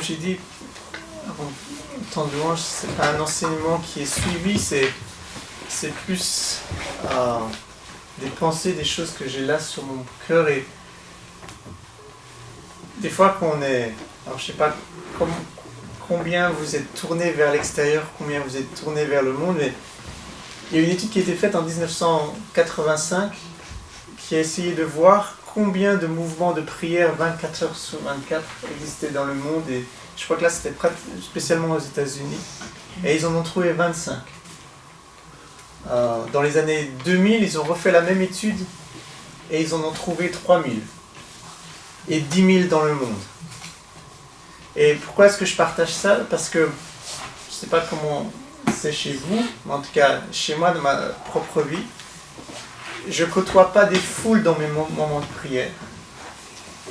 j'ai dit, avant le temps de louange, c'est pas un enseignement qui est suivi, c'est plus des pensées, des choses que j'ai là sur mon cœur. Et des fois qu'on est, alors je sais pas combien vous êtes tourné vers l'extérieur, combien vous êtes tourné vers le monde, mais il y a une étude qui a été faite en 1985 qui a essayé de voir combien de mouvements de prière 24 heures sur 24 existaient dans le monde, et je crois que là c'était spécialement aux États-Unis, et ils en ont trouvé 25. Dans les années 2000, ils ont refait la même étude et ils en ont trouvé 3000 et 10 000 dans le monde. Et pourquoi est-ce que je partage ça? Parce que je ne sais pas comment c'est chez vous, mais en tout cas chez moi, dans ma propre vie, je ne côtoie pas des foules dans mes moments de prière.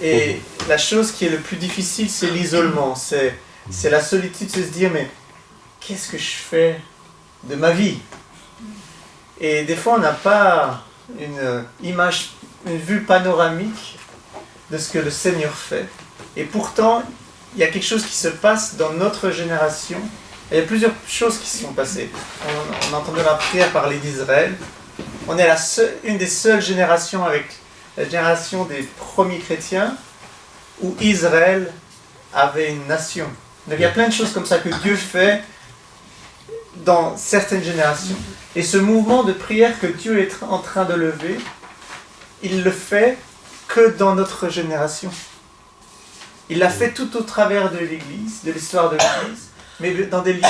Et la chose qui est le plus difficile, c'est l'isolement, c'est la solitude, c'est se dire, mais qu'est-ce que je fais de ma vie? Et des fois, on n'a pas une image, une vue panoramique de ce que le Seigneur fait. Et pourtant, il y a quelque chose qui se passe dans notre génération. Et il y a plusieurs choses qui se sont passées. On entendait la prière parler d'Israël. On est une des seules générations, avec la génération des premiers chrétiens, où Israël avait une nation. Donc il y a plein de choses comme ça que Dieu fait dans certaines générations. Et ce mouvement de prière que Dieu est en train de lever, il le fait que dans notre génération. Il l'a fait tout au travers de l'Église, de l'histoire de l'Église, mais dans des lieux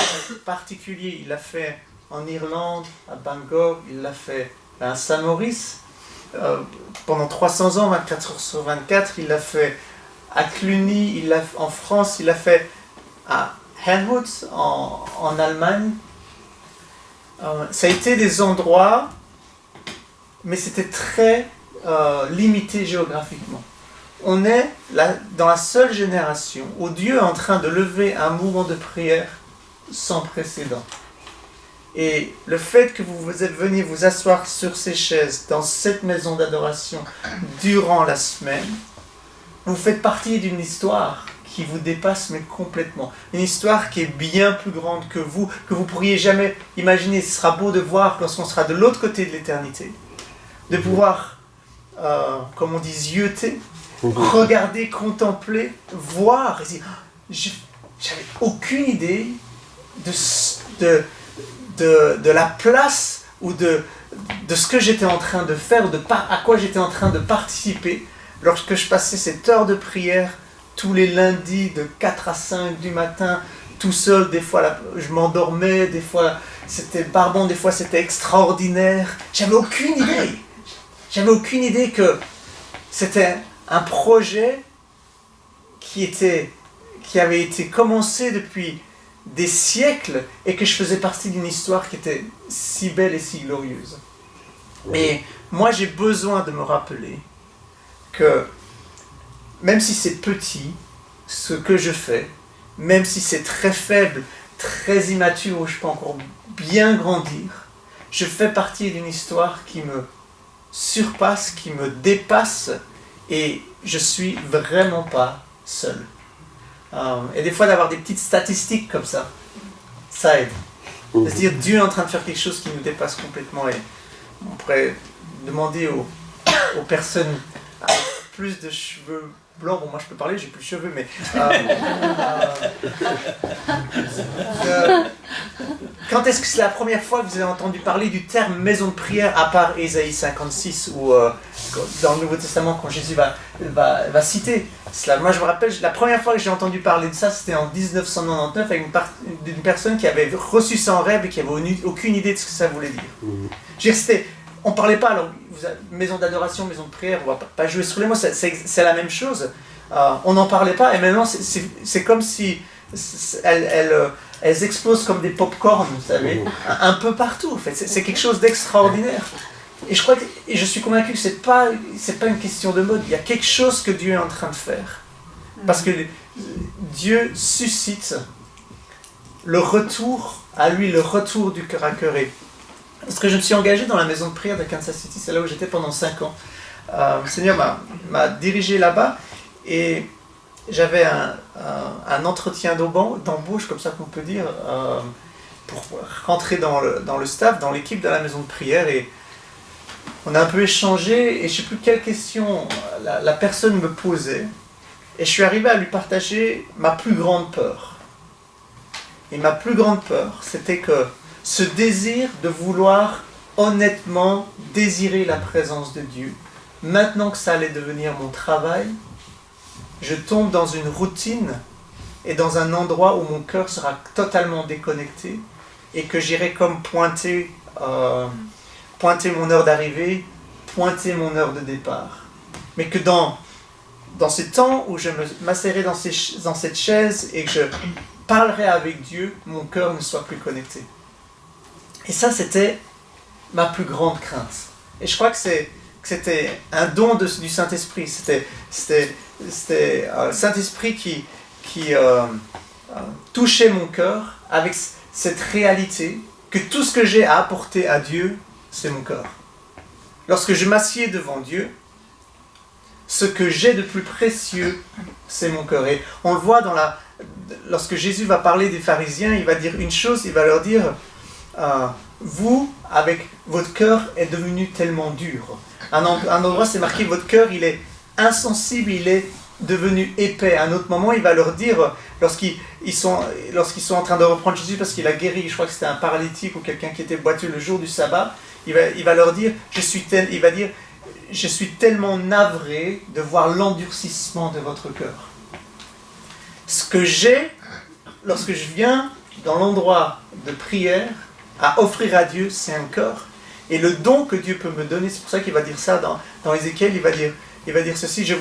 particuliers. Il l'a fait en Irlande, à Bangor, il l'a fait à Saint-Maurice, pendant 300 ans, 24 heures sur 24, il l'a fait à Cluny, en France, il l'a fait à Helmholtz, en Allemagne. Ça a été des endroits, mais c'était très limité géographiquement. On est là, dans la seule génération où Dieu est en train de lever un mouvement de prière sans précédent. Et le fait que vous êtes venus vous asseoir sur ces chaises dans cette maison d'adoration durant la semaine, vous faites partie d'une histoire qui vous dépasse mais complètement. Une histoire qui est bien plus grande que vous pourriez jamais imaginer. Ce sera beau de voir lorsqu'on sera de l'autre côté de l'éternité, de pouvoir, comme on dit, zioter, regarder, contempler, voir, et dire, j'avais aucune idée de la place ou de ce que j'étais en train de faire, à quoi j'étais en train de participer lorsque je passais cette heure de prière tous les lundis de 4 à 5 du matin, tout seul. Des fois je m'endormais, des fois c'était barbant, des fois c'était extraordinaire. J'avais aucune idée que c'était un projet qui avait été commencé depuis des siècles et que je faisais partie d'une histoire qui était si belle et si glorieuse. Et moi, j'ai besoin de me rappeler que même si c'est petit, ce que je fais, même si c'est très faible, très immature, où je peux encore bien grandir, je fais partie d'une histoire qui me surpasse, qui me dépasse, et je suis vraiment pas seul. Et des fois, d'avoir des petites statistiques comme ça aide. De se dire, Dieu est en train de faire quelque chose qui nous dépasse complètement. Et on pourrait demander aux personnes avec plus de cheveux blancs, bon, moi je peux parler, j'ai plus de cheveux, mais quand est-ce que c'est la première fois que vous avez entendu parler du terme maison de prière, à part Ésaïe 56 ou dans le Nouveau Testament quand Jésus va citer cela? Moi je me rappelle, la première fois que j'ai entendu parler de ça, c'était en 1999 avec une personne qui avait reçu ça en rêve et qui n'avait aucune idée de ce que ça voulait dire. On ne parlait pas, alors, maison d'adoration, maison de prière, on ne va pas jouer sur les mots, c'est la même chose. On n'en parlait pas, et maintenant c'est comme si elles explosent comme des pop-corn, vous savez, un peu partout, en fait. C'est quelque chose d'extraordinaire. Et je suis convaincu que c'est pas une question de mode, il y a quelque chose que Dieu est en train de faire. Parce que Dieu suscite le retour à lui, le retour du cœur à cœur. Parce que je me suis engagé dans la maison de prière de Kansas City, c'est là où j'étais pendant 5 ans. Le Seigneur m'a dirigé là-bas, et j'avais un entretien d'embauche, comme ça qu'on peut dire, pour rentrer dans le staff, dans l'équipe de la maison de prière. Et on a un peu échangé, et je ne sais plus quelle question la personne me posait. Et je suis arrivé à lui partager ma plus grande peur. Et ma plus grande peur, c'était que ce désir de vouloir honnêtement désirer la présence de Dieu, maintenant que ça allait devenir mon travail, je tombe dans une routine et dans un endroit où mon cœur sera totalement déconnecté et que j'irai comme pointer mon heure d'arrivée, pointer mon heure de départ. Mais que dans ce temps où je m'asserai dans cette chaise et que je parlerai avec Dieu, mon cœur ne soit plus connecté. Et ça, c'était ma plus grande crainte. Et je crois que c'était un don du Saint-Esprit. C'était le Saint-Esprit qui touchait mon cœur avec cette réalité que tout ce que j'ai à apporter à Dieu, c'est mon cœur. Lorsque je m'assieds devant Dieu, ce que j'ai de plus précieux, c'est mon cœur. Et on le voit lorsque Jésus va parler des pharisiens, il va dire une chose, il va leur dire vous, avec votre cœur, est devenu tellement dur. Un endroit, c'est marqué, votre cœur, il est insensible, il est devenu épais. À un autre moment, il va leur dire, lorsqu'ils sont en train de reprendre Jésus parce qu'il a guéri, je crois que c'était un paralytique ou quelqu'un qui était boiteux le jour du sabbat, il va leur dire, je suis tellement navré de voir l'endurcissement de votre cœur. Ce que j'ai, lorsque je viens dans l'endroit de prière, à offrir à Dieu, c'est un cœur. Et le don que Dieu peut me donner, c'est pour ça qu'il va dire ça dans Ézéchiel, il va dire ceci, je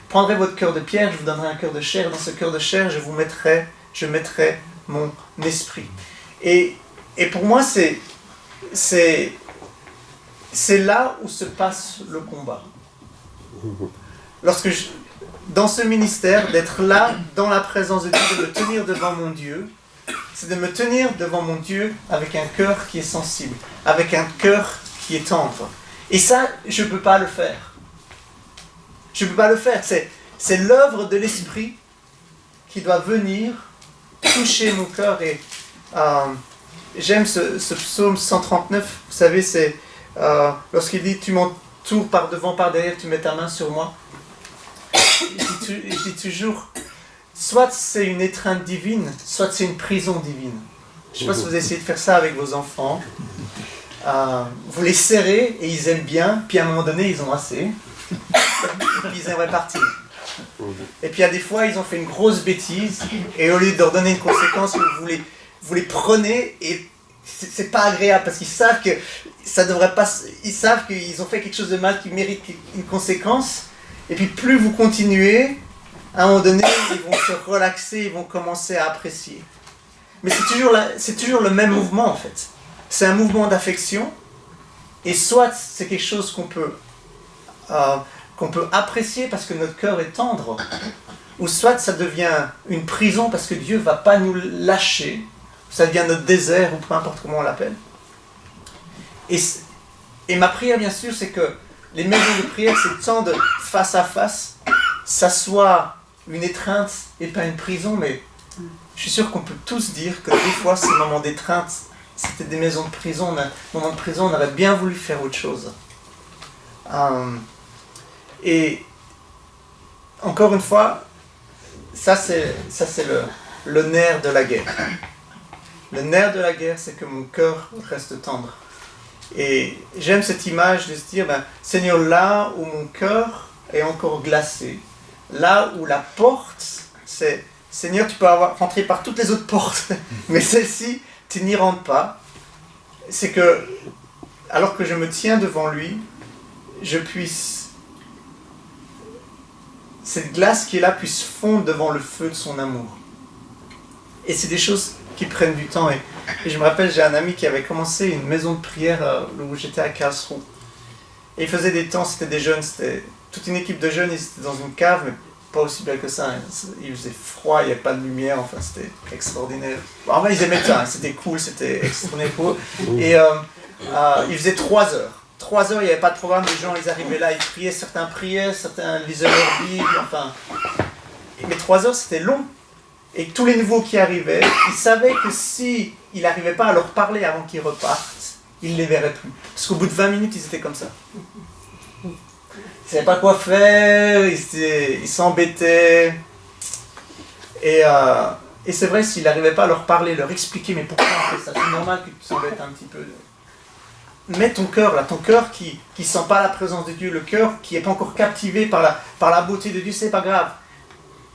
prendrai votre cœur de pierre, je vous donnerai un cœur de chair, dans ce cœur de chair, je mettrai mon esprit. Et pour moi, c'est là où se passe le combat. Dans ce ministère, d'être là, dans la présence de Dieu, de me tenir devant mon Dieu, c'est de me tenir devant mon Dieu avec un cœur qui est sensible, avec un cœur qui est tendre. Et ça, je ne peux pas le faire. Je ne peux pas le faire. C'est l'œuvre de l'Esprit qui doit venir toucher mon cœur. Et j'aime ce psaume 139, vous savez, c'est lorsqu'il dit « Tu m'entoures par devant, par derrière, tu mets ta main sur moi ». Je dis toujours, soit c'est une étreinte divine, soit c'est une prison divine. Je ne sais pas si vous essayez de faire ça avec vos enfants. Vous les serrez et ils aiment bien, puis à un moment donné, ils ont assez. Et puis ils aimeraient partir. Et puis il y a des fois, ils ont fait une grosse bêtise, et au lieu de leur donner une conséquence, vous les prenez, et c'est pas agréable, parce qu'ils savent que ça devrait pas... Ils savent qu'ils ont fait quelque chose de mal qui mérite une conséquence. Et puis plus vous continuez, à un moment donné, ils vont se relaxer, ils vont commencer à apprécier. Mais c'est toujours le même mouvement en fait. C'est un mouvement d'affection, et soit c'est quelque chose qu'on peut apprécier parce que notre cœur est tendre, ou soit ça devient une prison parce que Dieu ne va pas nous lâcher, ça devient notre désert, ou peu importe comment on l'appelle. Et ma prière, bien sûr, c'est que les maisons de prière, c'est temps de face à face, ça soit une étreinte et pas une prison, mais je suis sûr qu'on peut tous dire que des fois, ces moments d'étreinte, c'était des maisons de prison. Moments de prison, on aurait bien voulu faire autre chose. Et encore une fois, ça c'est le nerf de la guerre. Le nerf de la guerre, c'est que mon cœur reste tendre. Et j'aime cette image de se dire, Seigneur, là où mon cœur est encore glacé, là où la porte, c'est, Seigneur, tu peux rentrer par toutes les autres portes, mais celle-ci, tu n'y rentres pas. C'est que, alors que je me tiens devant lui, je puisse, cette glace qui est là puisse fondre devant le feu de son amour. Et c'est des choses qui prennent du temps. Et je me rappelle, j'ai un ami qui avait commencé une maison de prière où j'étais à Karlsruhe. Et il faisait des temps, c'était des jeunes, c'était toute une équipe de jeunes, ils étaient dans une cave, mais pas aussi belle que ça. Il faisait froid, il n'y avait pas de lumière, enfin c'était extraordinaire. En fait, ils aimaient ça, c'était cool, c'était extraordinaire pour eux. Et il faisait 3 heures. 3 heures, il n'y avait pas de programme, les gens ils arrivaient là, ils priaient, certains lisaient leur Bible, enfin. mais 3 heures c'était long. Et tous les nouveaux qui arrivaient, ils savaient que s'il n'arrivait pas à leur parler avant qu'ils repartent, ils ne les verraient plus. Parce qu'au bout de 20 minutes, ils étaient comme ça. Ils ne savaient pas quoi faire, ils s'embêtaient. Et c'est vrai, s'il n'arrivait pas à leur parler, leur expliquer, mais pourquoi on fait ça, c'est normal que tu s'embêtes un petit peu. Mets ton cœur là, ton cœur qui ne sent pas la présence de Dieu, le cœur qui n'est pas encore captivé par la beauté de Dieu, c'est pas grave.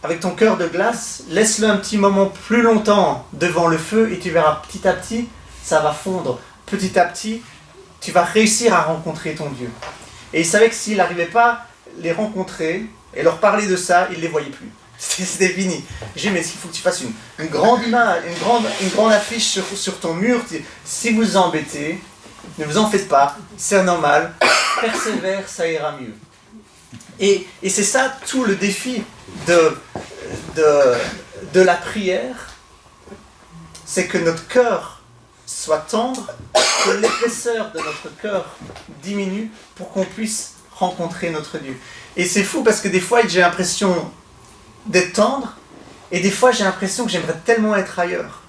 Avec ton cœur de glace, laisse-le un petit moment plus longtemps devant le feu et tu verras petit à petit, ça va fondre. Petit à petit, tu vas réussir à rencontrer ton Dieu. Et il savait que s'il n'arrivait pas à les rencontrer et leur parler de ça, il ne les voyait plus. C'était fini. J'ai dit, mais il faut que tu fasses une grande image, une grande affiche sur ton mur. Si vous vous embêtez, ne vous en faites pas, c'est normal, persévère, ça ira mieux. Et c'est ça tout le défi de la prière, c'est que notre cœur soit tendre, que l'épaisseur de notre cœur diminue pour qu'on puisse rencontrer notre Dieu. Et c'est fou parce que des fois j'ai l'impression d'être tendre et des fois j'ai l'impression que j'aimerais tellement être ailleurs.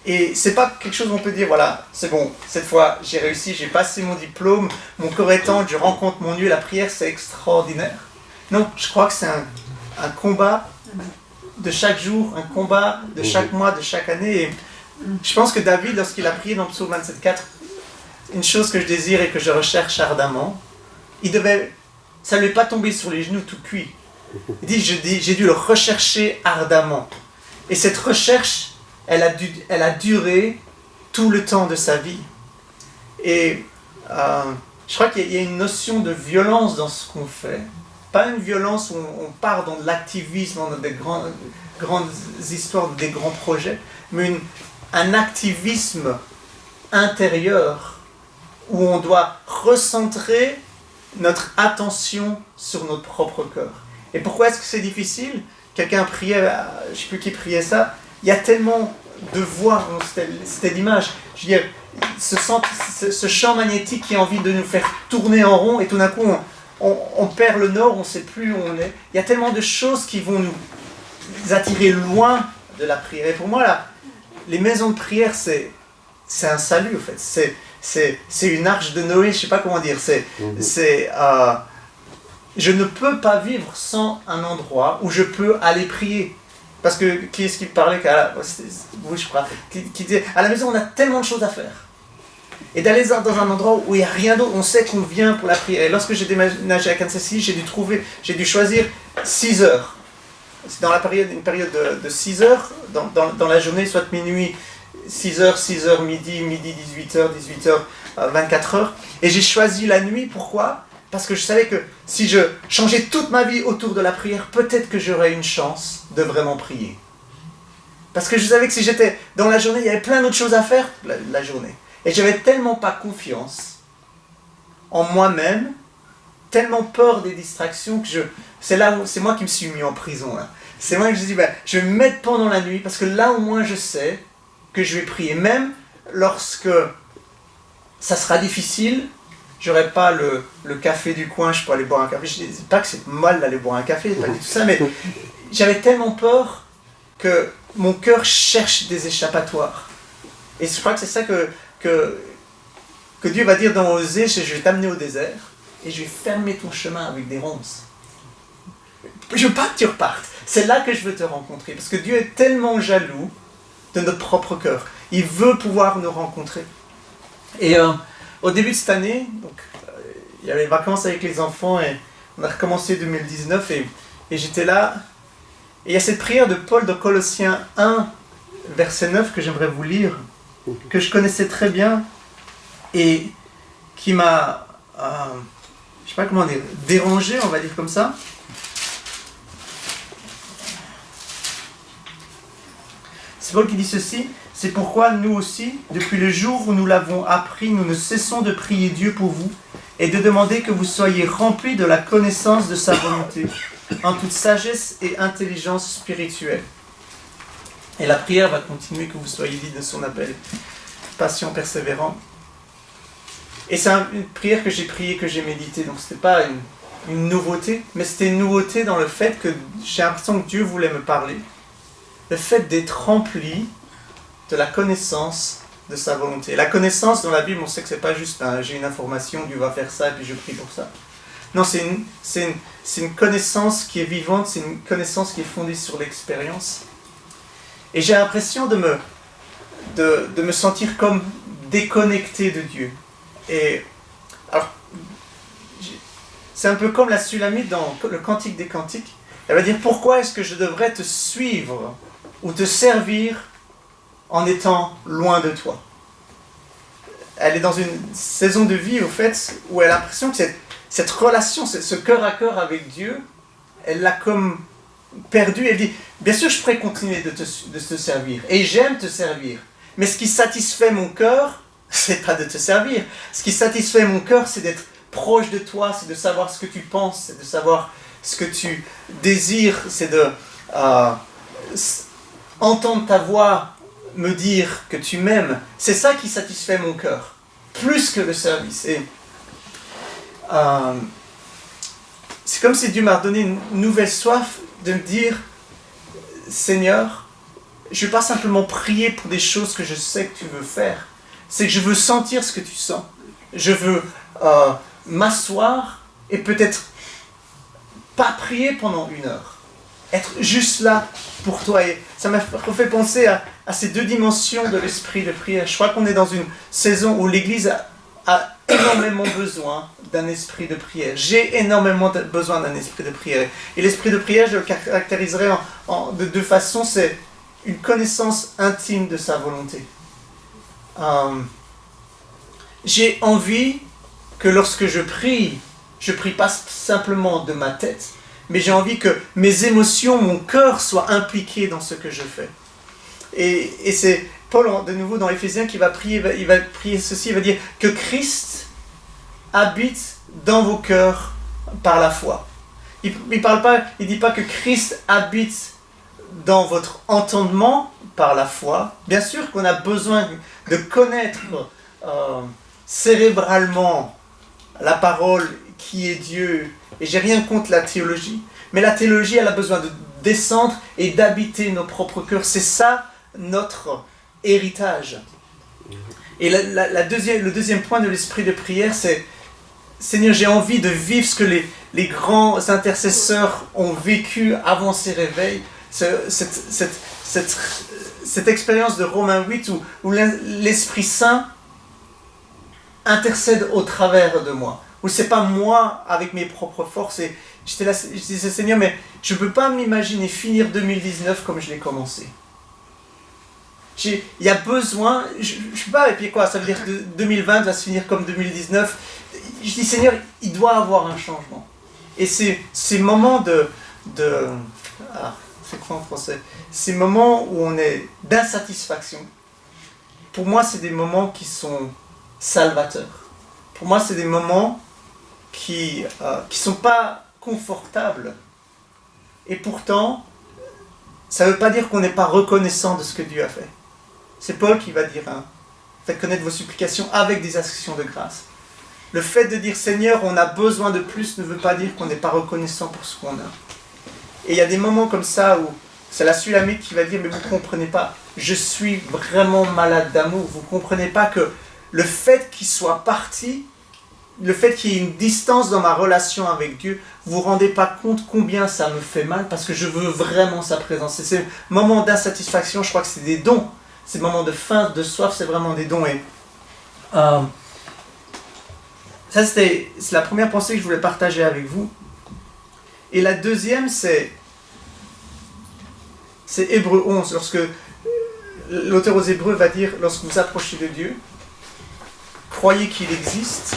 Et c'est pas quelque chose où on peut dire, voilà, c'est bon, cette fois j'ai réussi, j'ai passé mon diplôme, mon corps est tendre, je rencontre mon Dieu, la prière c'est extraordinaire. Non, je crois que c'est un combat de chaque jour, un combat de chaque mois, de chaque année. Et je pense que David, lorsqu'il a prié dans Psaume 27,4, une chose que je désire et que je recherche ardemment, ça ne lui est pas tombé sur les genoux tout cuit. Il dit, j'ai dû le rechercher ardemment. Et cette recherche, elle a duré tout le temps de sa vie. Et je crois qu'il y a une notion de violence dans ce qu'on fait. Pas une violence où on part dans de l'activisme, dans des grandes histoires, des grands projets, mais un activisme intérieur où on doit recentrer notre attention sur notre propre cœur. Et pourquoi est-ce que c'est difficile ? Quelqu'un priait, je ne sais plus qui priait ça, il y a tellement de voix, c'était l'image, je veux dire, ce champ magnétique qui a envie de nous faire tourner en rond et tout d'un coup on perd le nord, on ne sait plus où on est. Il y a tellement de choses qui vont nous attirer loin de la prière. Et pour moi, là, les maisons de prière, c'est un salut, en fait. C'est une arche de Noé, je ne sais pas comment dire. Je ne peux pas vivre sans un endroit où je peux aller prier. Parce que, qui est-ce qui parlait oui, je crois, qui disait, à la maison, on a tellement de choses à faire. Et d'aller dans un endroit où il n'y a rien d'autre, on sait qu'on vient pour la prière. Et lorsque j'ai déménagé à Kansas City, j'ai dû choisir 6 heures. C'est dans une période de 6 heures, dans la journée, soit minuit, 6 heures, midi, 18h, 24h. Et j'ai choisi la nuit, pourquoi ? Parce que je savais que si je changeais toute ma vie autour de la prière, peut-être que j'aurais une chance de vraiment prier. Parce que je savais que si j'étais dans la journée, il y avait plein d'autres choses à faire la journée. Et j'avais tellement pas confiance en moi-même, tellement peur des distractions que c'est moi qui me suis mis en prison là. C'est moi que je dis, je vais me mettre pendant la nuit parce que là au moins je sais que je vais prier. Même lorsque ça sera difficile, j'aurai pas le café du coin, je peux aller boire un café. Je ne dis pas que c'est mal d'aller boire un café, pas du tout ça, mais j'avais tellement peur que mon cœur cherche des échappatoires. Et je crois que c'est ça que Dieu va dire dans Osée, je vais t'amener au désert et je vais fermer ton chemin avec des ronces. Je veux pas que tu repartes. C'est là que je veux te rencontrer. Parce que Dieu est tellement jaloux de notre propre cœur. Il veut pouvoir nous rencontrer. Et au début de cette année, il y avait les vacances avec les enfants et on a recommencé 2019 et j'étais là. Et il y a cette prière de Paul de Colossiens 1, verset 9 que j'aimerais vous lire, que je connaissais très bien et qui m'a, je sais pas comment dire, dérangé, on va dire comme ça. C'est Paul qui dit ceci, c'est pourquoi nous aussi, depuis le jour où nous l'avons appris, nous ne cessons de prier Dieu pour vous et de demander que vous soyez remplis de la connaissance de sa volonté, en toute sagesse et intelligence spirituelle. Et la prière va continuer, que vous soyez dignes de son appel, patient, persévérant. Et c'est une prière que j'ai priée, que j'ai méditée, donc c'était pas une nouveauté, mais c'était une nouveauté dans le fait que j'ai l'impression que Dieu voulait me parler. Le fait d'être rempli de la connaissance de sa volonté. La connaissance dans la Bible, on sait que c'est pas juste j'ai une information, Dieu va faire ça et puis je prie pour ça. Non, c'est une connaissance qui est vivante, c'est une connaissance qui est fondée sur l'expérience. Et j'ai l'impression de me sentir comme déconnecté de Dieu. Et alors, c'est un peu comme la Sulamite dans le Cantique des Cantiques. Elle va dire, pourquoi est-ce que je devrais te suivre ou te servir en étant loin de toi? Elle est dans une saison de vie, au fait, où elle a l'impression que cette relation, ce cœur à cœur avec Dieu, elle l'a comme perdu. Elle dit, bien sûr, je pourrais continuer de te servir, et j'aime te servir, mais ce qui satisfait mon cœur, c'est pas de te servir. Ce qui satisfait mon cœur, c'est d'être proche de toi, c'est de savoir ce que tu penses, c'est de savoir ce que tu désires, c'est de entendre ta voix me dire que tu m'aimes. C'est ça qui satisfait mon cœur, plus que le service. Et c'est comme si Dieu m'a donné une nouvelle soif de me dire, Seigneur, je ne vais pas simplement prier pour des choses que je sais que tu veux faire, c'est que je veux sentir ce que tu sens. Je veux m'asseoir et peut-être pas prier pendant 1 heure. Être juste là pour toi. Et ça m'a fait penser à ces 2 dimensions de l'esprit de prière. Je crois qu'on est dans une saison où l'Église a énormément besoin d'un esprit de prière. J'ai énormément besoin d'un esprit de prière. Et l'esprit de prière, je le caractériserai de 2 façons. C'est une connaissance intime de sa volonté. J'ai envie que lorsque je prie pas simplement de ma tête, mais j'ai envie que mes émotions, mon cœur soient impliqués dans ce que je fais. Et c'est Paul, de nouveau dans Éphésiens, qui va prier, il va prier ceci, il va dire que Christ habite dans vos cœurs par la foi. Il dit pas que Christ habite dans votre entendement par la foi. Bien sûr qu'on a besoin de connaître cérébralement la parole qui est Dieu, et j'ai rien contre la théologie, mais la théologie, elle a besoin de descendre et d'habiter nos propres cœurs. C'est ça notre héritage. Et le deuxième point de l'esprit de prière, c'est Seigneur, j'ai envie de vivre ce que les grands intercesseurs ont vécu avant ces réveils, cette expérience de Romains 8 où l'Esprit Saint intercède au travers de moi, où c'est pas moi avec mes propres forces. Et j'étais là, je disais, Seigneur, mais je peux pas m'imaginer finir 2019 comme je l'ai commencé. Il y a besoin, je sais pas, et puis quoi, ça veut dire que 2020 va se finir comme 2019. Je dis, Seigneur, il doit y avoir un changement. Et ces moments c'est quoi en français? Ces moments où on est d'insatisfaction, pour moi, c'est des moments qui sont salvateurs. Pour moi, c'est des moments qui sont pas confortables. Et pourtant, ça ne veut pas dire qu'on n'est pas reconnaissant de ce que Dieu a fait. C'est Paul qui va dire, faites connaître vos supplications avec des actions de grâce. Le fait de dire Seigneur, on a besoin de plus ne veut pas dire qu'on n'est pas reconnaissant pour ce qu'on a. Et il y a des moments comme ça où c'est la Sulamite qui va dire, mais vous ne comprenez pas, je suis vraiment malade d'amour. Vous ne comprenez pas que le fait qu'il soit parti, le fait qu'il y ait une distance dans ma relation avec Dieu, vous ne vous rendez pas compte combien ça me fait mal, parce que je veux vraiment sa présence. Et ces moments d'insatisfaction, je crois que c'est des dons. Ces moments de faim, de soif, c'est vraiment des dons. Et ça, c'est la première pensée que je voulais partager avec vous. Et la deuxième, c'est Hébreux 11, lorsque l'auteur aux Hébreux va dire, lorsque vous approchez de Dieu, croyez qu'il existe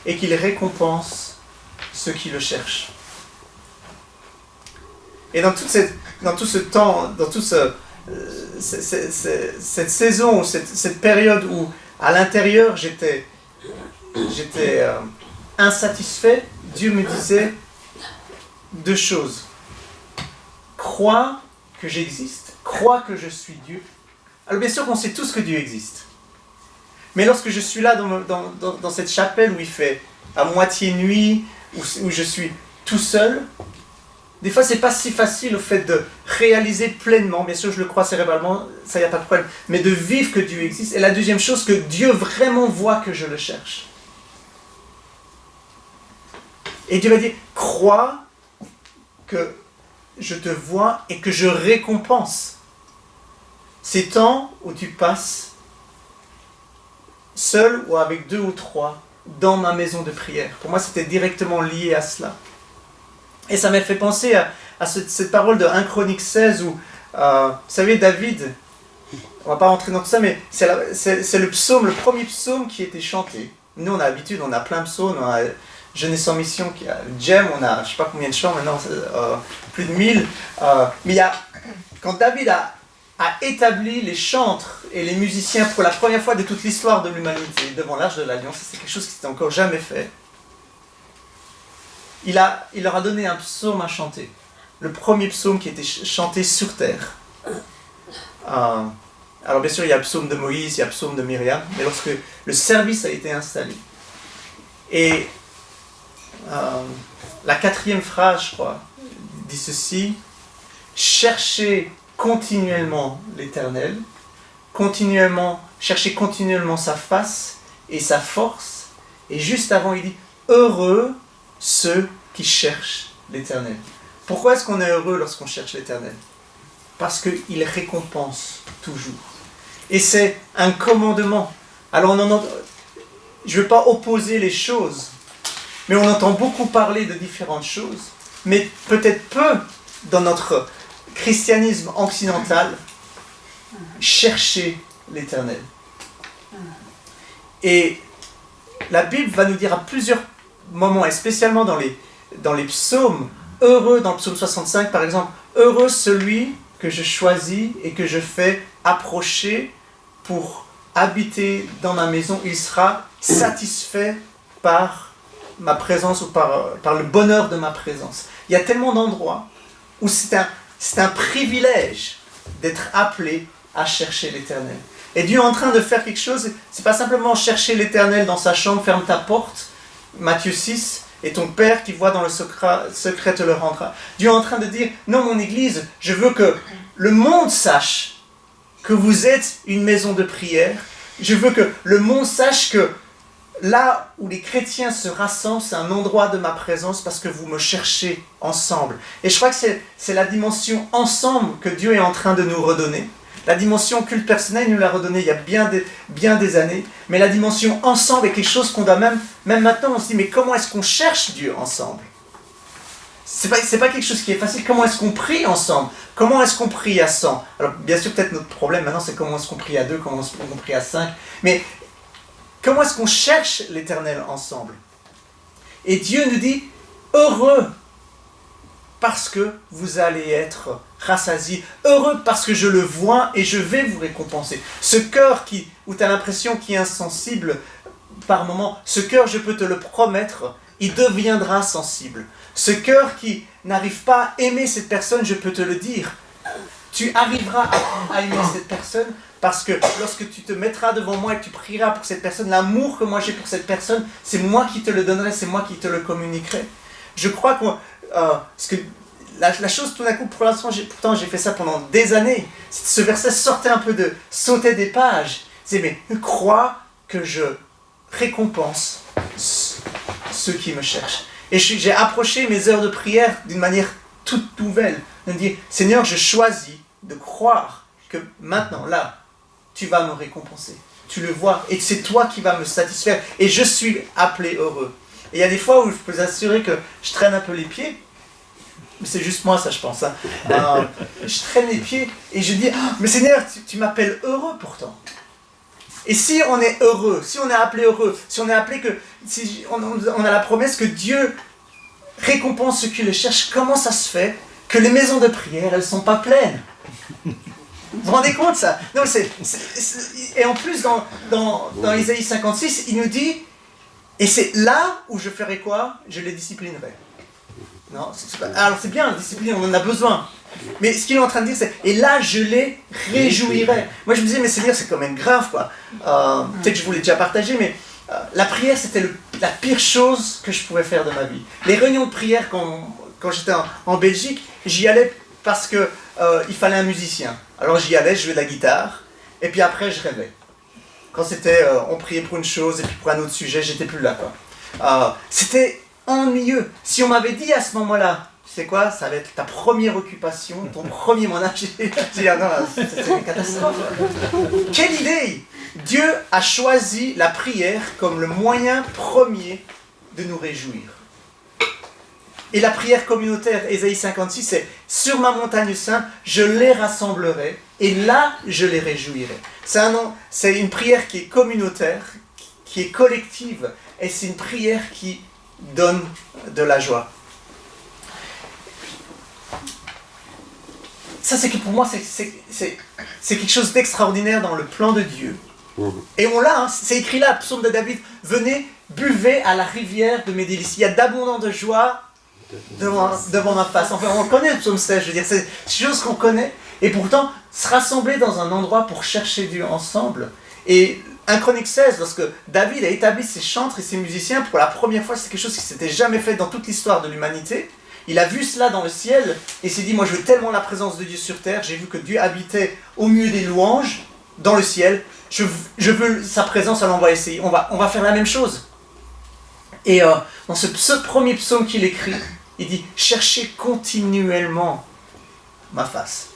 et qu'il récompense ceux qui le cherchent. Et dans tout ce temps, dans toute cette saison, cette période où à l'intérieur j'étais insatisfait, Dieu me disait 2 choses. Crois que j'existe, crois que je suis Dieu. Alors bien sûr qu'on sait tous que Dieu existe. Mais lorsque je suis là dans cette chapelle où il fait à moitié nuit, où je suis tout seul. Des fois, c'est pas si facile au fait de réaliser pleinement, bien sûr je le crois cérébralement, ça y a pas de problème, mais de vivre que Dieu existe. Et la deuxième chose, que Dieu vraiment voit que je le cherche. Et Dieu va dire, crois que je te vois et que je récompense ces temps où tu passes seul ou avec 2 ou 3 dans ma maison de prière. Pour moi, c'était directement lié à cela. Et ça m'a fait penser à cette parole de 1 Chronique 16 où, vous savez, David, on ne va pas rentrer dans tout ça, mais c'est le premier psaume qui a été chanté. Nous, on a l'habitude, on a plein de psaumes, on a Jeunesse en Mission, qui a Jem, on a je ne sais pas combien de chants maintenant, plus de 1000. Mais quand David a établi les chantres et les musiciens pour la première fois de toute l'histoire de l'humanité devant l'Arche de l'Alliance, c'est quelque chose qui s'était encore jamais fait. Il leur a donné un psaume à chanter. Le premier psaume qui était chanté sur terre. Alors bien sûr, il y a le psaume de Moïse, il y a le psaume de Myriam, mais lorsque le service a été installé. Et la 4e phrase, je crois, dit ceci: cherchez continuellement l'Éternel, cherchez continuellement sa face et sa force. Et juste avant, il dit, heureux ceux qui cherchent l'Éternel. Pourquoi est-ce qu'on est heureux lorsqu'on cherche l'Éternel? Parce qu'il récompense toujours. Et c'est un commandement. Alors je ne veux pas opposer les choses, mais on entend beaucoup parler de différentes choses, mais peut-être peu dans notre christianisme occidental, chercher l'Éternel. Et la Bible va nous dire à plusieurs moments, et spécialement dans les psaumes, heureux, dans le psaume 65 par exemple, heureux celui que je choisis et que je fais approcher pour habiter dans ma maison, il sera satisfait par ma présence ou par le bonheur de ma présence. Il y a tellement d'endroits où c'est un privilège d'être appelé à chercher l'Éternel. Et Dieu est en train de faire quelque chose, c'est pas simplement chercher l'Éternel dans sa chambre, ferme ta porte, Matthieu 6, et ton Père qui voit dans le secret te le rendra. Dieu est en train de dire, non mon Église, je veux que le monde sache que vous êtes une maison de prière. Je veux que le monde sache que là où les chrétiens se rassemblent, c'est un endroit de ma présence parce que vous me cherchez ensemble. Et je crois que c'est la dimension ensemble que Dieu est en train de nous redonner. La dimension culte personnel, il nous l'a redonné il y a bien des années. Mais la dimension ensemble est quelque chose qu'on doit même maintenant, on se dit, mais comment est-ce qu'on cherche Dieu ensemble? C'est pas quelque chose qui est facile. Comment est-ce qu'on prie ensemble? Comment est-ce qu'on prie à 100? Alors, bien sûr, peut-être notre problème maintenant, c'est comment est-ce qu'on prie à 2, comment est-ce qu'on prie à 5. Mais comment est-ce qu'on cherche l'Éternel ensemble? Et Dieu nous dit, heureux parce que vous allez être rassasiés. Heureux parce que je le vois et je vais vous récompenser. Ce cœur où tu as l'impression qu'il est insensible par moment, ce cœur, je peux te le promettre, il deviendra sensible. Ce cœur qui n'arrive pas à aimer cette personne, je peux te le dire. Tu arriveras à aimer cette personne parce que lorsque tu te mettras devant moi et que tu prieras pour cette personne, l'amour que moi j'ai pour cette personne, c'est moi qui te le donnerai, c'est moi qui te le communiquerai. Je crois que la chose tout d'un coup, pour l'instant, pourtant j'ai fait ça pendant des années, ce verset sautait des pages. C'est mais crois que je récompense ceux qui me cherchent. Et j'ai approché mes heures de prière d'une manière toute nouvelle. De me dire, Seigneur, je choisis de croire que maintenant, là, tu vas me récompenser. Tu le vois, et c'est toi qui vas me satisfaire. Et je suis appelé heureux. Et il y a des fois où je peux vous assurer que je traîne un peu les pieds. Mais c'est juste moi, ça, je pense. Hein. Je traîne les pieds et je dis, mais Seigneur, tu m'appelles heureux pourtant. Et si on est heureux, si on est appelé heureux, si on est appelé si on a la promesse que Dieu récompense ceux qui le cherchent, comment ça se fait que les maisons de prière, elles ne sont pas pleines? Vous vous rendez compte ça? Non, et en plus, dans Isaïe 56, il nous dit, et c'est là où je ferai quoi? Je les disciplinerai. Non, alors c'est bien, la discipline, on en a besoin. Mais ce qu'il est en train de dire, c'est « Et là, je les réjouirai ». Moi, je me disais, mais Seigneur, c'est quand même grave, quoi. Peut-être que je vous l'ai déjà partagé, mais la prière, c'était la pire chose que je pouvais faire de ma vie. Les réunions de prière, quand j'étais en Belgique, j'y allais parce que il fallait un musicien. Alors j'y allais, je jouais de la guitare, et puis après je rêvais. Quand c'était, on priait pour une chose, et puis pour un autre sujet, j'étais plus là, quoi. C'était ennuyeux. Si on m'avait dit à ce moment-là, tu sais quoi, ça va être ta première occupation, ton premier mandat, j'ai dit, ah non, c'est une catastrophe. Quelle idée! Dieu a choisi la prière comme le moyen premier de nous réjouir. Et la prière communautaire, Ésaïe 56, c'est « Sur ma montagne sainte, je les rassemblerai, et là, je les réjouirai. » C'est une prière qui est communautaire, qui est collective, et c'est une prière qui donne de la joie. Ça, c'est que pour moi, c'est quelque chose d'extraordinaire dans le plan de Dieu. Et on l'a, hein, c'est écrit là, psaume de David, « Venez, buvez à la rivière de mes délices. » Il y a d'abondant de joie devant ma face. Enfin, on connaît le psaume 16, je veux dire, c'est une chose qu'on connaît. Et pourtant, se rassembler dans un endroit pour chercher Dieu ensemble. Et 1 Chronique 16, lorsque David a établi ses chantres et ses musiciens, pour la première fois, c'est quelque chose qui ne s'était jamais fait dans toute l'histoire de l'humanité. Il a vu cela dans le ciel et s'est dit, moi je veux tellement la présence de Dieu sur terre, j'ai vu que Dieu habitait au milieu des louanges, dans le ciel, je veux sa présence, alors on va essayer, on va faire la même chose. Et dans ce premier psaume qu'il écrit, il dit, cherchez continuellement ma face.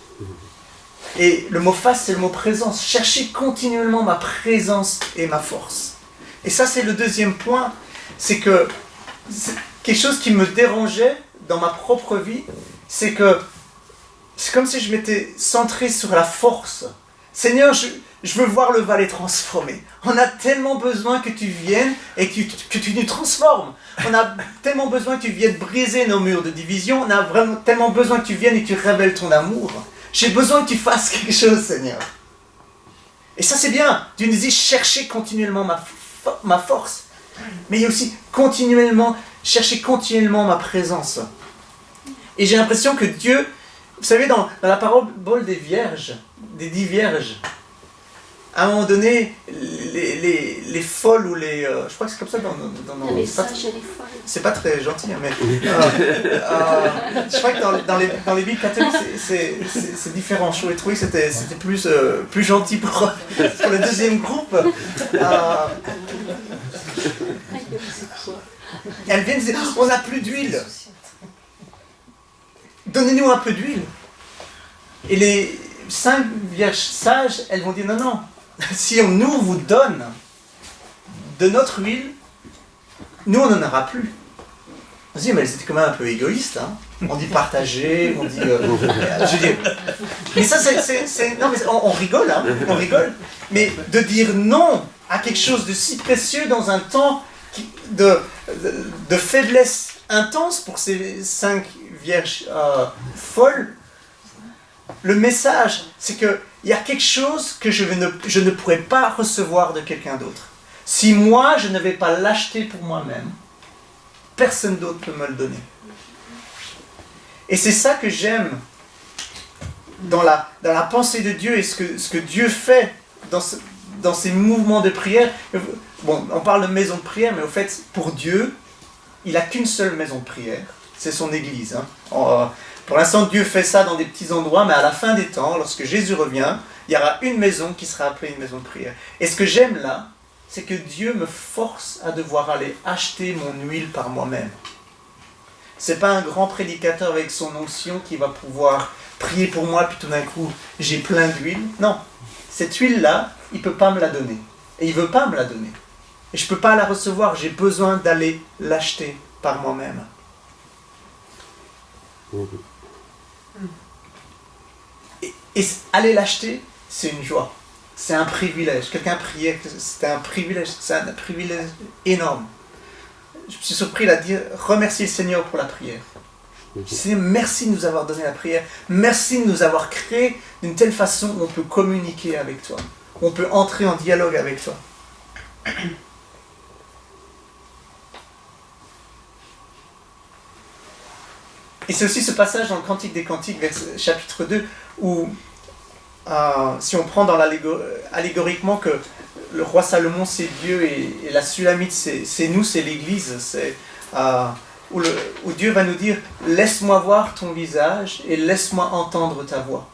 Et le mot face, c'est le mot présence. Cherchez continuellement ma présence et ma force. Et ça, c'est le deuxième point, c'est que c'est quelque chose qui me dérangeait dans ma propre vie, c'est que c'est comme si je m'étais centré sur la force. Seigneur, je veux voir le Valais transformé. On a tellement besoin que tu viennes et que tu nous transformes. On a tellement besoin que tu viennes briser nos murs de division. On a vraiment tellement besoin que tu viennes et que tu révèles ton amour. J'ai besoin que tu fasses quelque chose, Seigneur. Et ça, c'est bien. Dieu nous dit, cherchez continuellement ma force. Mais il y a aussi chercher continuellement ma présence. Et j'ai l'impression que Dieu, vous savez, dans la parabole des vierges, des 10 vierges, à un moment donné, les folles ou les... je crois que c'est comme ça dans nos... Les sages et les folles. C'est pas très gentil, hein, mais... je crois que dans les Bibles catholiques, c'est différent. Je trouvais que c'était plus gentil pour le deuxième groupe. Elles viennent dire, on n'a plus d'huile. Donnez-nous un peu d'huile. Et les 5 vierges sages, elles vont dire, non. Si nous vous donne de notre huile, nous on n'en aura plus. On se dit, mais elles étaient quand même un peu égoïstes. Hein. On dit partager, on dit... je veux dire, mais ça, non, mais on rigole, hein, on rigole. Mais de dire non à quelque chose de si précieux dans un temps de faiblesse intense pour ces 5 vierges folles, le message, c'est qu'il y a quelque chose que je ne pourrais pas recevoir de quelqu'un d'autre. Si moi, je ne vais pas l'acheter pour moi-même, personne d'autre peut me le donner. Et c'est ça que j'aime dans la pensée de Dieu et ce que Dieu fait dans ces mouvements de prière. Bon, on parle de maison de prière, mais au fait, pour Dieu, il n'a qu'une seule maison de prière, c'est son Église. Hein. Pour l'instant, Dieu fait ça dans des petits endroits, mais à la fin des temps, lorsque Jésus revient, il y aura une maison qui sera appelée une maison de prière. Et ce que j'aime là, c'est que Dieu me force à devoir aller acheter mon huile par moi-même. C'est pas un grand prédicateur avec son onction qui va pouvoir prier pour moi, puis tout d'un coup, j'ai plein d'huile. Non, cette huile-là, il ne peut pas me la donner. Et il ne veut pas me la donner. Et je ne peux pas la recevoir, j'ai besoin d'aller l'acheter par moi-même. Et aller l'acheter, c'est une joie. C'est un privilège. Quelqu'un priait que c'était un privilège. C'est un privilège énorme. Je me suis surpris à dire, remercier le Seigneur pour la prière. Seigneur, merci de nous avoir donné la prière. Merci de nous avoir créé d'une telle façon où on peut communiquer avec toi. Où on peut entrer en dialogue avec toi. Et c'est aussi ce passage dans le Cantique des Cantiques, chapitre 2, où, si on prend allégoriquement que le roi Salomon, c'est Dieu, et la Sulamite, c'est nous, c'est l'Église. Où Dieu va nous dire « Laisse-moi voir ton visage et laisse-moi entendre ta voix ».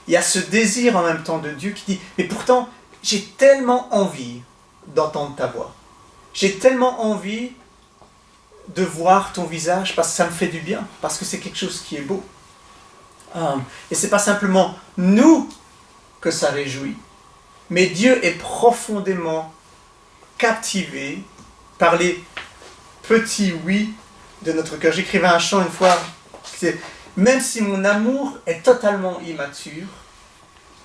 Il y a ce désir en même temps de Dieu qui dit « Mais pourtant, j'ai tellement envie d'entendre ta voix. J'ai tellement envie de voir ton visage parce que ça me fait du bien, parce que c'est quelque chose qui est beau. » Et ce n'est pas simplement nous que ça réjouit, mais Dieu est profondément captivé par les petits oui de notre cœur. J'écrivais un chant une fois, c'est « Même si mon amour est totalement immature,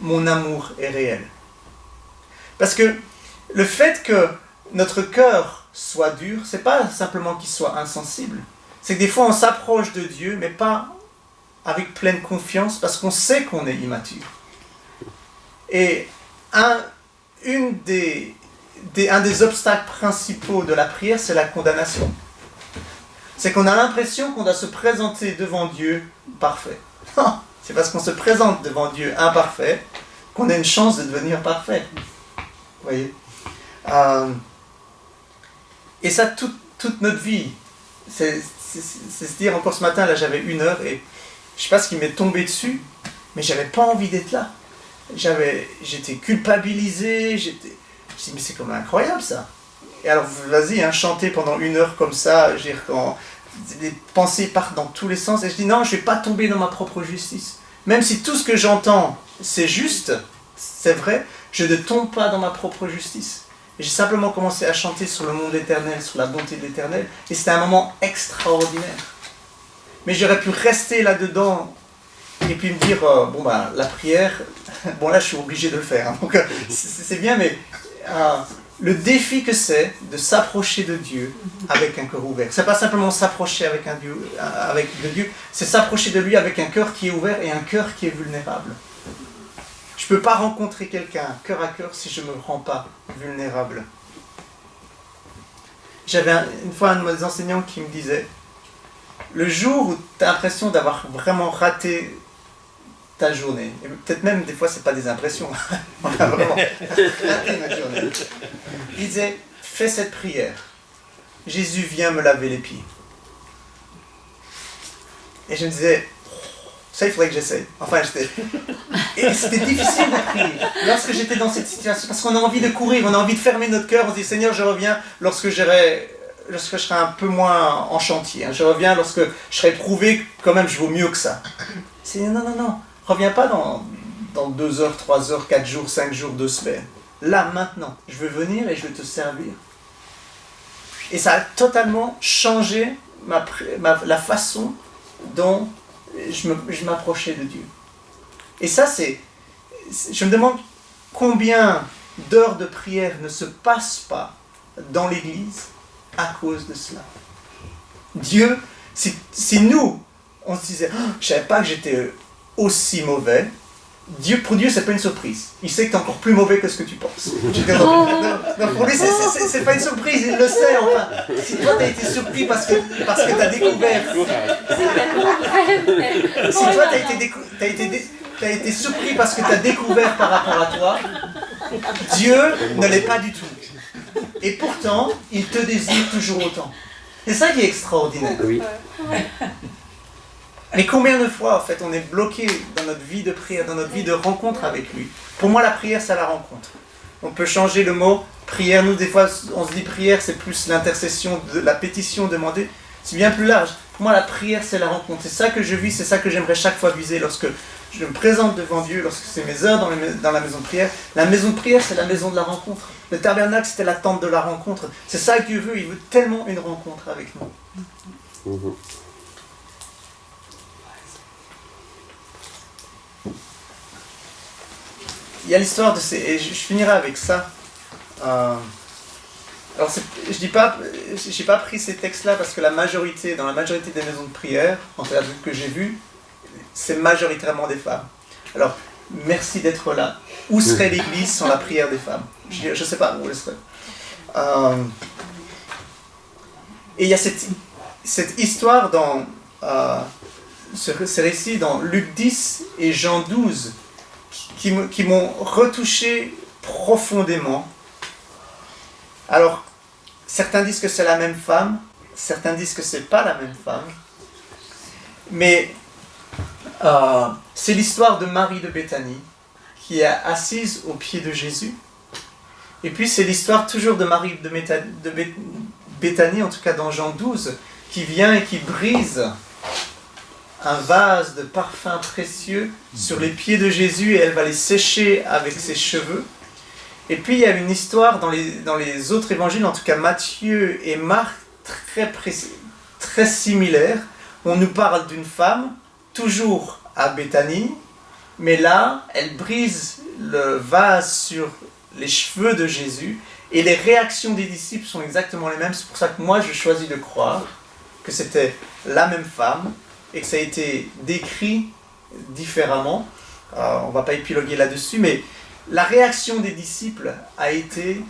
mon amour est réel. » Parce que le fait que notre cœur soit dur, c'est pas simplement qu'il soit insensible. C'est que des fois on s'approche de Dieu, mais pas avec pleine confiance, parce qu'on sait qu'on est immature. Et un des obstacles principaux de la prière, c'est la condamnation. C'est qu'on a l'impression qu'on doit se présenter devant Dieu parfait. C'est parce qu'on se présente devant Dieu imparfait qu'on a une chance de devenir parfait. Vous voyez ? Et ça, toute notre vie. C'est se dire, encore ce matin, là j'avais 1 heure et je ne sais pas ce qui m'est tombé dessus, mais j'avais pas envie d'être là. J'étais culpabilisé, je me dis, mais c'est quand même incroyable ça. Et alors, vas-y, chanter pendant 1 heure comme ça, quand les pensées partent dans tous les sens, et je dis, non, je ne vais pas tomber dans ma propre justice. Même si tout ce que j'entends, c'est juste, c'est vrai, je ne tombe pas dans ma propre justice. Et j'ai simplement commencé à chanter sur le monde éternel, sur la bonté de l'éternel, et c'était un moment extraordinaire. Mais j'aurais pu rester là-dedans, et puis me dire, la prière, là je suis obligé de le faire, donc c'est bien, mais le défi que c'est de s'approcher de Dieu avec un cœur ouvert. C'est pas simplement s'approcher avec de Dieu, c'est s'approcher de lui avec un cœur qui est ouvert et un cœur qui est vulnérable. Je peux pas rencontrer quelqu'un cœur à cœur si je me rends pas vulnérable. J'avais une fois un de mes enseignants qui me disait, le jour où tu as l'impression d'avoir vraiment raté ta journée, et peut-être même des fois c'est pas des impressions, on a vraiment raté ma journée. Il disait, fais cette prière. Jésus vient me laver les pieds. Et je me disais, ça il faudrait que j'essaye. Et c'était difficile de prier lorsque j'étais dans cette situation, parce qu'on a envie de courir, on a envie de fermer notre cœur, on se dit, Seigneur, je reviens lorsque je serai un peu moins en chantier. Je reviens lorsque je serai éprouvé, quand même je vaux mieux que ça. Seigneur, non. Reviens pas dans 2 heures, 3 heures, 4 jours, 5 jours, 2 semaines. Là, maintenant, je veux venir et je veux te servir. Et ça a totalement changé la façon dont je m'approchais de Dieu. Et ça, je me demande combien d'heures de prière ne se passent pas dans l'Église à cause de cela. Dieu, si nous, on se disait, je ne savais pas que j'étais aussi mauvais, pour Dieu, c'est pas une surprise. Il sait que tu es encore plus mauvais que ce que tu penses. Non, pour lui, c'est pas une surprise, il le sait, enfin. Si toi, tu as été surpris parce que tu as découvert... Si toi, tu as été surpris parce que tu as découvert par rapport à toi, Dieu ne l'est pas du tout. Et pourtant, il te désire toujours autant. C'est ça qui est extraordinaire. Oui. Mais combien de fois, en fait, on est bloqué dans notre vie de prière, dans notre vie de rencontre avec lui. Pour moi, la prière, c'est la rencontre. On peut changer le mot prière. Nous, des fois, on se dit prière, c'est plus l'intercession, la pétition demandée. C'est bien plus large. Pour moi, la prière, c'est la rencontre. C'est ça que je vis, c'est ça que j'aimerais chaque fois viser lorsque je me présente devant Dieu, lorsque c'est mes heures dans la maison de prière. La maison de prière, c'est la maison de la rencontre. Le tabernacle, c'était la tente de la rencontre. C'est ça que Dieu veut. Il veut tellement une rencontre avec nous. Il y a l'histoire de et je finirai avec ça. Alors, j'ai pas pris ces textes-là parce que dans la majorité des maisons de prière, en tout cas que j'ai vu, c'est majoritairement des femmes. Alors, merci d'être là. Où serait l'Église sans la prière des femmes ? Je ne sais pas où elle serait. Et il y a cette histoire dans ce récit dans Luc 10 et Jean 12 qui m'ont retouché profondément Alors, certains disent que c'est la même femme, certains disent que c'est pas la même femme, mais c'est l'histoire de Marie de Béthanie qui est assise au pied de Jésus. Et puis c'est l'histoire toujours de Marie de Béthanie, en tout cas dans Jean 12, qui vient et qui brise un vase de parfum précieux sur les pieds de Jésus et elle va les sécher avec ses cheveux. Et puis il y a une histoire dans les autres évangiles, en tout cas Matthieu et Marc, très similaire. On nous parle d'une femme, toujours à Béthanie, mais là, elle brise le vase sur les cheveux de Jésus et les réactions des disciples sont exactement les mêmes. C'est pour ça que moi, je choisis de croire que c'était la même femme et que ça a été décrit différemment. On ne va pas épiloguer là-dessus, mais la réaction des disciples a été...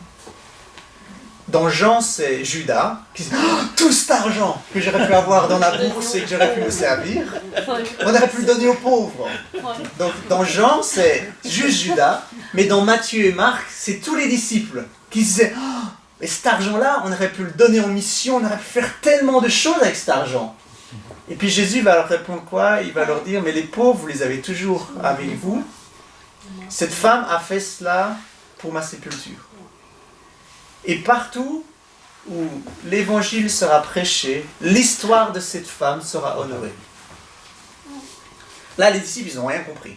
Dans Jean, c'est Judas qui dit « Tout cet argent que j'aurais pu avoir dans la bourse et que j'aurais pu me servir, on aurait pu le donner aux pauvres. » Donc dans Jean, c'est juste Judas, mais dans Matthieu et Marc, c'est tous les disciples qui disaient « Mais cet argent-là, on aurait pu le donner en mission, on aurait pu faire tellement de choses avec cet argent. » Et puis Jésus va leur répondre quoi? Il va leur dire « Mais les pauvres, vous les avez toujours avec vous. Cette femme a fait cela pour ma sépulture. » Et partout où l'évangile sera prêché, l'histoire de cette femme sera honorée. Là, les disciples, ils n'ont rien compris.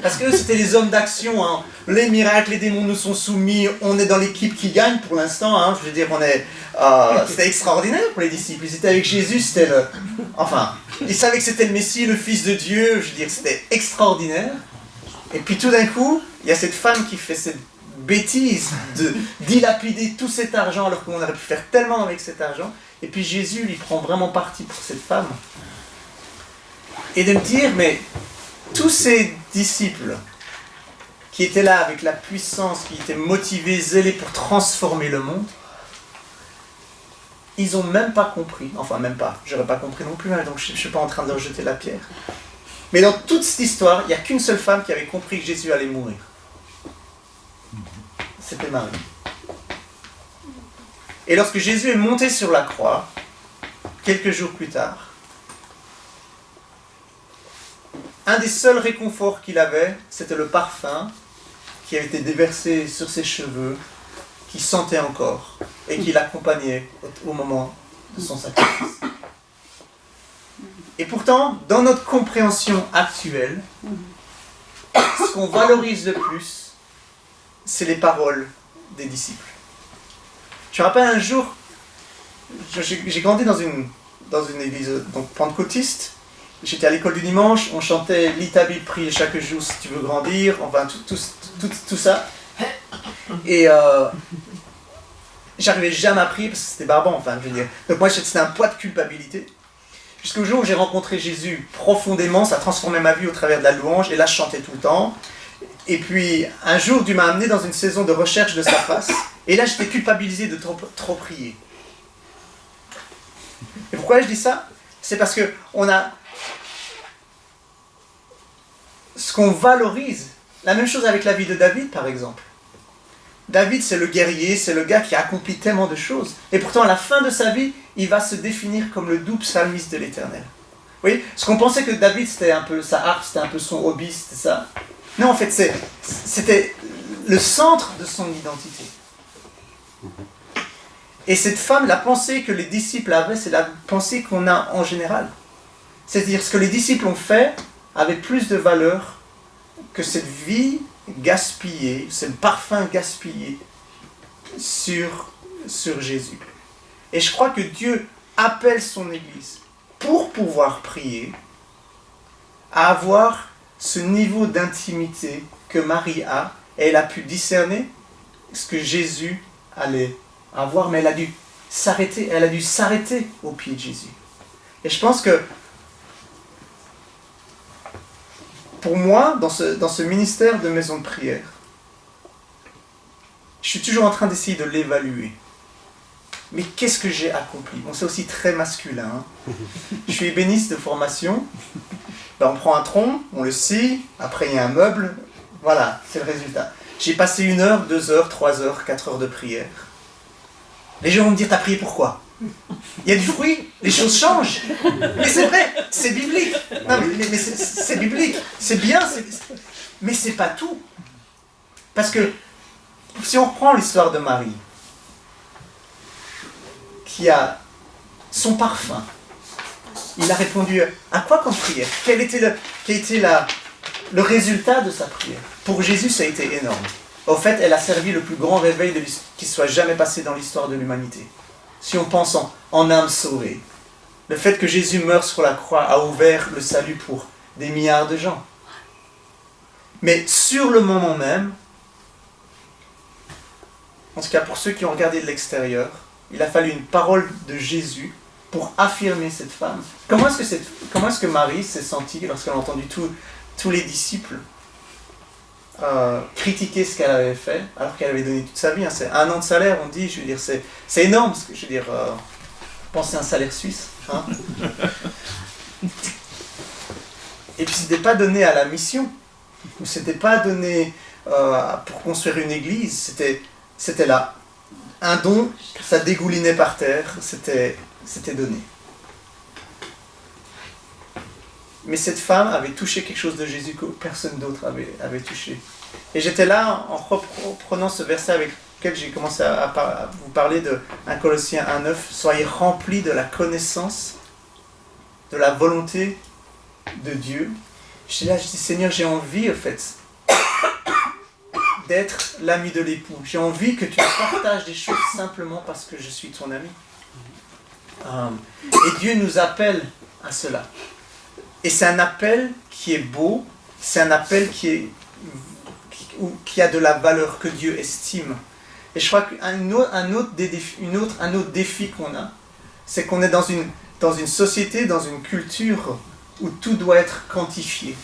Parce que c'était des hommes d'action, hein. Les miracles, les démons nous sont soumis, on est dans l'équipe qui gagne pour l'instant. Hein. Je veux dire, c'était extraordinaire pour les disciples. Ils étaient avec Jésus, ils savaient que c'était le Messie, le Fils de Dieu. Je veux dire, c'était extraordinaire. Et puis tout d'un coup, il y a cette femme qui fait cette bêtise de dilapider tout cet argent alors qu'on aurait pu faire tellement avec cet argent. Et puis Jésus lui prend vraiment parti pour cette femme. Et de me dire, mais tous ces disciples qui étaient là avec la puissance, qui étaient motivés, zélés pour transformer le monde, ils n'ont même pas compris. Enfin, même pas. J'aurais pas compris non plus, hein, donc je ne suis pas en train de leur jeter la pierre. Mais dans toute cette histoire, il n'y a qu'une seule femme qui avait compris que Jésus allait mourir. C'était Marie. Et lorsque Jésus est monté sur la croix, quelques jours plus tard, un des seuls réconforts qu'il avait, c'était le parfum qui avait été déversé sur ses cheveux, qui sentait encore et qui l'accompagnait au moment de son sacrifice. Et pourtant, dans notre compréhension actuelle, ce qu'on valorise le plus, c'est les paroles des disciples. Je me rappelle un jour, j'ai grandi dans une église donc pentecôtiste. J'étais à l'école du dimanche, on chantait lis ta Bible, prie chaque jour si tu veux grandir, enfin tout ça. Et j'arrivais jamais à prier parce que c'était barbant, enfin je veux dire. Donc moi c'était un poids de culpabilité. Jusqu'au jour où j'ai rencontré Jésus profondément, ça a transformé ma vie au travers de la louange, et là je chantais tout le temps. Et puis, un jour, Dieu m'a amené dans une saison de recherche de sa face. Et là, j'étais culpabilisé de trop prier. Et pourquoi je dis ça? C'est parce que ce qu'on valorise, la même chose avec la vie de David, par exemple. David, c'est le guerrier, c'est le gars qui a accompli tellement de choses. Et pourtant, à la fin de sa vie, il va se définir comme le doux psalmiste de l'Éternel. Vous voyez? Parce qu'on pensait que David, c'était un peu sa harpe, c'était un peu son hobby, c'était ça. Non, en fait, c'était le centre de son identité. Et cette femme, la pensée que les disciples avaient, c'est la pensée qu'on a en général. C'est-à-dire, ce que les disciples ont fait avait plus de valeur que cette vie gaspillée, ce parfum gaspillé sur Jésus. Et je crois que Dieu appelle son Église, pour pouvoir prier, à avoir ce niveau d'intimité que Marie a, et elle a pu discerner ce que Jésus allait avoir, mais elle a dû s'arrêter au pied de Jésus. Et je pense que pour moi, dans ce ministère de maison de prière, je suis toujours en train d'essayer de l'évaluer. Mais qu'est-ce que j'ai accompli? Bon, c'est aussi très masculin. Hein. Je suis ébéniste de formation. On prend un tronc, on le scie, après il y a un meuble. Voilà, c'est le résultat. J'ai passé 1 heure, 2 heures, 3 heures, 4 heures de prière. Les gens vont me dire, t'as prié pourquoi? Il y a du fruit, les choses changent. Mais c'est vrai, c'est biblique. Non, mais c'est biblique, c'est bien, mais c'est pas tout. Parce que, si on reprend l'histoire de Marie, qui a son parfum, il a répondu à quoi comme prière? Quel était le résultat de sa prière? Pour Jésus, ça a été énorme. Au fait, elle a servi le plus grand réveil qui soit jamais passé dans l'histoire de l'humanité. Si on pense en âme sauvée, le fait que Jésus meure sur la croix a ouvert le salut pour des milliards de gens. Mais sur le moment même, en tout cas pour ceux qui ont regardé de l'extérieur, il a fallu une parole de Jésus pour affirmer cette femme. Comment est-ce que Marie s'est sentie lorsqu'elle a entendu tous les disciples critiquer ce qu'elle avait fait, alors qu'elle avait donné toute sa vie, hein. C'est 1 an de salaire, on dit, je veux dire, c'est énorme, je veux dire, pensez à un salaire suisse, hein. Et puis c'était pas donné à la mission, c'était pas donné pour construire une église, c'était là, un don, ça dégoulinait par terre, c'était donné. Mais cette femme avait touché quelque chose de Jésus que personne d'autre avait touché. Et j'étais là en reprenant ce verset avec lequel j'ai commencé à vous parler de 1 Colossiens 1,9. Soyez remplis de la connaissance, de la volonté de Dieu. J'étais là, je dis Seigneur, j'ai envie en fait d'être l'ami de l'époux. J'ai envie que tu partages des choses simplement parce que je suis ton ami. Et Dieu nous appelle à cela. Et c'est un appel qui est beau, c'est un appel qui a de la valeur que Dieu estime. Et je crois qu'un autre défi qu'on a, c'est qu'on est dans une société, dans une culture où tout doit être quantifié.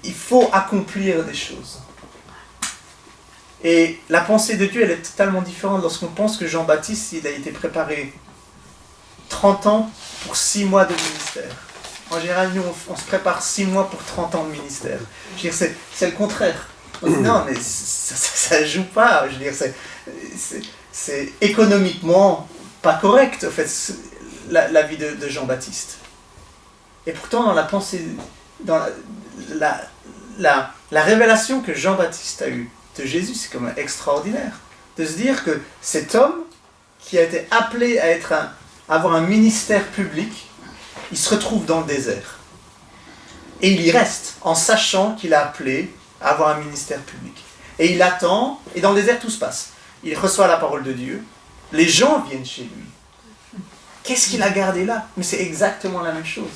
Il faut accomplir des choses. Et la pensée de Dieu, elle est totalement différente lorsqu'on pense que Jean-Baptiste, il a été préparé 30 ans pour 6 mois de ministère. En général, nous, on se prépare 6 mois pour 30 ans de ministère. Je veux dire, c'est le contraire. On dit, non, mais ça ne joue pas. Je veux dire, c'est économiquement pas correct, en fait, la vie de Jean-Baptiste. Et pourtant, dans la pensée, dans la révélation que Jean-Baptiste a eue de Jésus, c'est comme extraordinaire. De se dire que cet homme qui a été appelé à avoir un ministère public, il se retrouve dans le désert. Et il y reste, en sachant qu'il a appelé à avoir un ministère public. Et il attend, et dans le désert, tout se passe. Il reçoit la parole de Dieu, les gens viennent chez lui. Qu'est-ce qu'il a gardé là? Mais c'est exactement la même chose.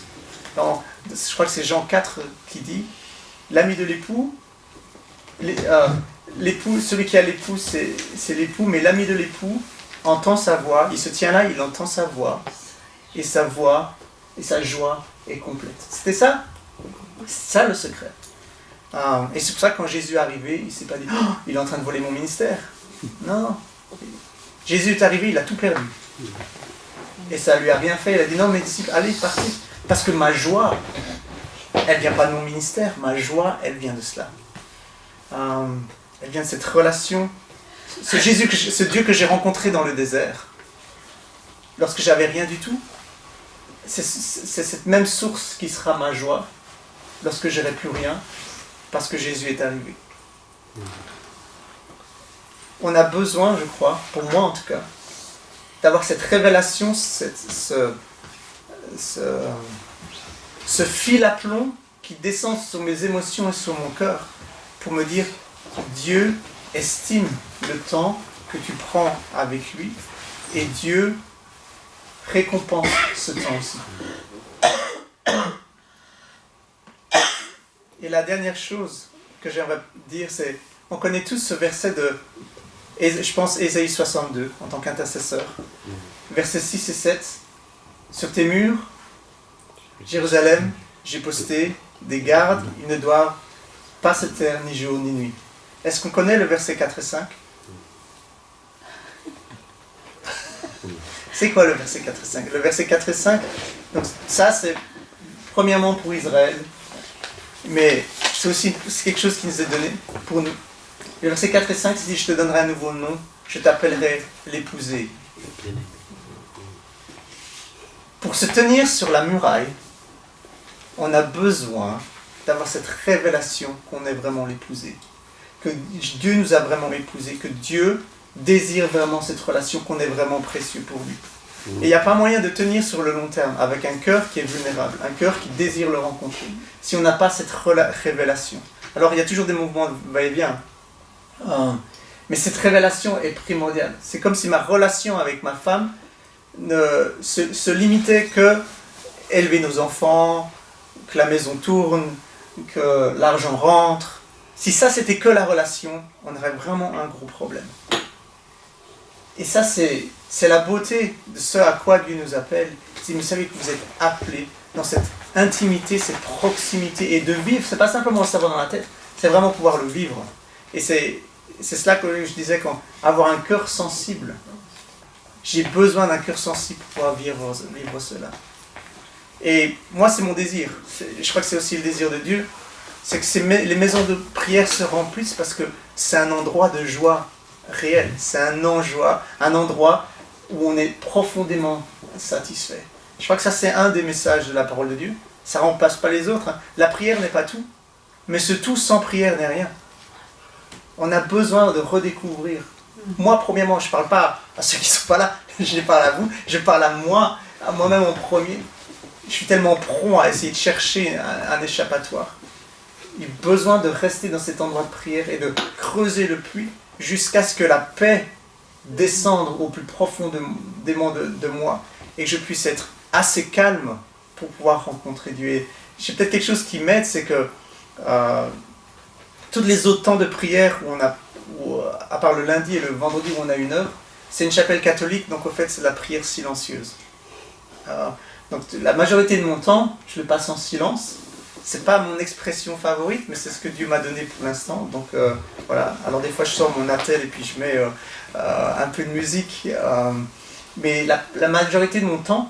Je crois que c'est Jean 4 qui dit, l'ami de l'époux, celui qui a l'époux, c'est l'époux, mais l'ami de l'époux entend sa voix, il se tient là, il entend sa voix, et sa voix et sa joie est complète. C'était ça? C'est ça le secret. Et c'est pour ça que quand Jésus est arrivé, il ne s'est pas dit oh, il est en train de voler mon ministère. Non. Jésus est arrivé, il a tout perdu. Et ça ne lui a rien fait. Il a dit non, mes disciples, allez, partez. Parce que ma joie, elle ne vient pas de mon ministère. Ma joie, elle vient de cela. Elle vient de cette relation. Ce Dieu que j'ai rencontré dans le désert, lorsque j'avais rien du tout, c'est cette même source qui sera ma joie lorsque je n'aurai plus rien, parce que Jésus est arrivé. On a besoin, je crois, pour moi en tout cas, d'avoir cette révélation, ce fil à plomb qui descend sur mes émotions et sur mon cœur pour me dire Dieu estime le temps que tu prends avec lui et Dieu récompense ce temps aussi. Et la dernière chose que j'aimerais dire, c'est, on connaît tous ce verset je pense Ésaïe 62 en tant qu'intercesseur. Versets 6 et 7. Sur tes murs, Jérusalem, j'ai posté des gardes, ils ne doivent pas se taire ni jour ni nuit. Est-ce qu'on connaît le verset 4 et 5? C'est quoi le verset 4 et 5? Le verset 4 et 5, donc ça c'est premièrement pour Israël, mais c'est aussi quelque chose qui nous est donné pour nous. Le verset 4 et 5, c'est dit, je te donnerai un nouveau nom, je t'appellerai l'épousé. Pour se tenir sur la muraille, on a besoin d'avoir cette révélation qu'on est vraiment l'épousé. Que Dieu nous a vraiment épousés, que Dieu désire vraiment cette relation, qu'on est vraiment précieux pour lui. Et il n'y a pas moyen de tenir sur le long terme avec un cœur qui est vulnérable, un cœur qui désire le rencontrer, si on n'a pas cette révélation. Alors il y a toujours des mouvements de va-et-vient, mais cette révélation est primordiale. C'est comme si ma relation avec ma femme ne se limitait que élever nos enfants, que la maison tourne, que l'argent rentre. Si ça c'était que la relation, on aurait vraiment un gros problème. Et ça c'est la beauté de ce à quoi Dieu nous appelle. Si vous savez que vous êtes appelés dans cette intimité, cette proximité, et de vivre, c'est pas simplement le savoir dans la tête, c'est vraiment pouvoir le vivre. Et c'est cela que je disais, avoir un cœur sensible. J'ai besoin d'un cœur sensible pour pouvoir vivre cela. Et moi, c'est mon désir. Je crois que c'est aussi le désir de Dieu. C'est que les maisons de prière se remplissent parce que c'est un endroit de joie réelle. C'est un endroit où on est profondément satisfait. Je crois que ça, c'est un des messages de la parole de Dieu. Ça ne remplace pas les autres. La prière n'est pas tout. Mais ce tout sans prière n'est rien. On a besoin de redécouvrir. Moi, premièrement, je ne parle pas à ceux qui ne sont pas là. Je parle à vous. Je parle à moi-même en premier. Je suis tellement prompt à essayer de chercher un échappatoire. Il y a besoin de rester dans cet endroit de prière et de creuser le puits jusqu'à ce que la paix descende au plus profondément de moi et que je puisse être assez calme pour pouvoir rencontrer Dieu. Et j'ai peut-être quelque chose qui m'aide, c'est que tous les autres temps de prière à part le lundi et le vendredi où on a 1 heure, c'est une chapelle catholique, donc au fait c'est la prière silencieuse. Donc la majorité de mon temps, je le passe en silence. C'est pas mon expression favorite, mais c'est ce que Dieu m'a donné pour l'instant. Donc voilà. Alors des fois je sors mon attel et puis je mets un peu de musique. Mais la majorité de mon temps,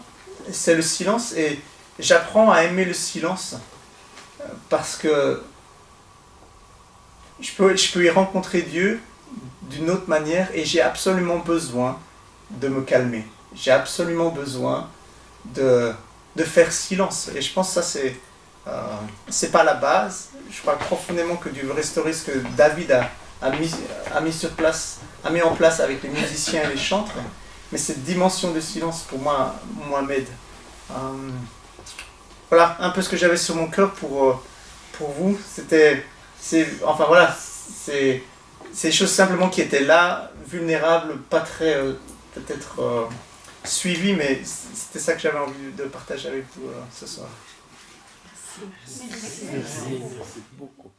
c'est le silence. Et j'apprends à aimer le silence parce que je peux y rencontrer Dieu d'une autre manière et j'ai absolument besoin de me calmer. J'ai absolument besoin de faire silence. Et je pense que ça, c'est pas la base. Je crois profondément que Dieu veut restaurer ce que David a mis en place avec les musiciens et les chantres. Mais cette dimension de silence, pour moi m'aide. Voilà, un peu ce que j'avais sur mon cœur pour vous. C'est des choses simplement qui étaient là, vulnérables, pas très peut-être suivies, mais c'était ça que j'avais envie de partager avec vous ce soir. Merci beaucoup.